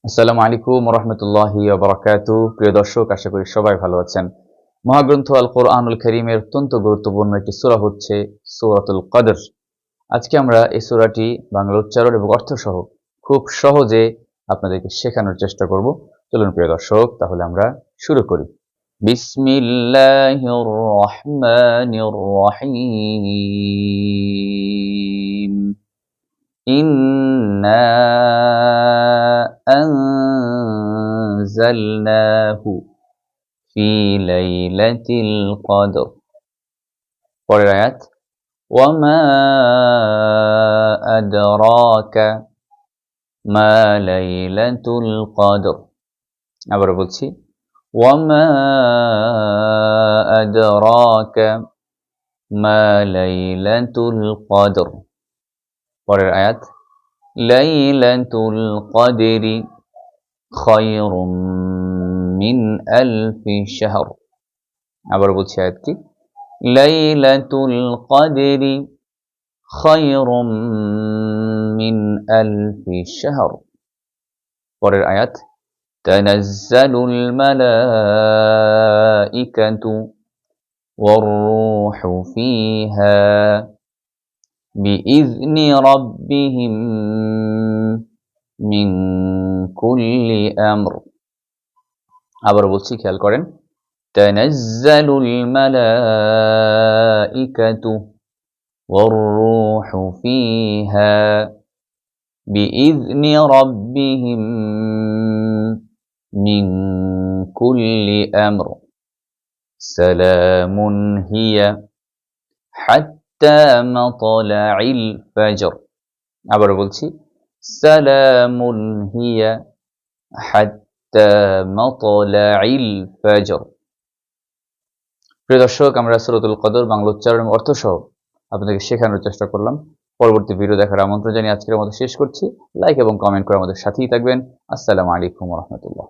আসসালামু আলাইকুম রাহমাতুল্লাহি ওয়া বারাকাতুহু। প্রিয় দর্শক, আশা করি সবাই ভালো আছেন। মহাগ্রন্থ আল কোরআনুল কারীমের অত্যন্ত গুরুত্বপূর্ণ একটি সূরা হচ্ছে সূরাতুল কদর। আজকে আমরা এই সূরাটি বাংলা উচ্চারণ এবং অর্থ সহ খুব সহজে আপনাদেরকে শেখানোর চেষ্টা করব। চলুন প্রিয় দর্শক, তাহলে আমরা শুরু করি। বিসমিল্লাহির রহমানির রহিম। ইন্না أنزلناه في ليلة القدر। পরের আয়াত وما أدراك ما ليلة القدر। আবার বলছি وما أدراك ما ليلة القدر। পরের আয়াত লাইলাতুল কদরি খায়রুম মিন আলফি শাহর। আবার বলছি আয়াতটি লাইলাতুল কদরি খায়রুম মিন আলফি শাহর। পরের আয়াত তানাজ্জালুল মালাইকাতু ওয়ার রূহু ফিহা বিইذনি রাব্বিহিম মিন কুল্লি আমর। আবার বলছি, খেয়াল করেন তানাজ্জালুল মালাইকাতু ওয়ার রূহু ফিহা বিইذনি রাব্বিহিম মিন কুল্লি আমর সালামুন হিয়া হাত্তা মাতলাইল ফাজর। আবার বলছি সালামুন হিয়া হাত্তা মাতলাইল ফাজর। প্রিয় দর্শক, আমরা সূরাতুল কদর বাংলা উচ্চারণ এবং অর্থ সহ আপনাদেরকে শেখানোর চেষ্টা করলাম। পরবর্তী ভিডিও দেখার আমন্ত্রণ জানিয়ে আজকের মতো শেষ করছি। লাইক এবং কমেন্ট করে আমাদের সাথেই থাকবেন। আসসালামু আলাইকুম ওয়া রাহমাতুল্লাহ।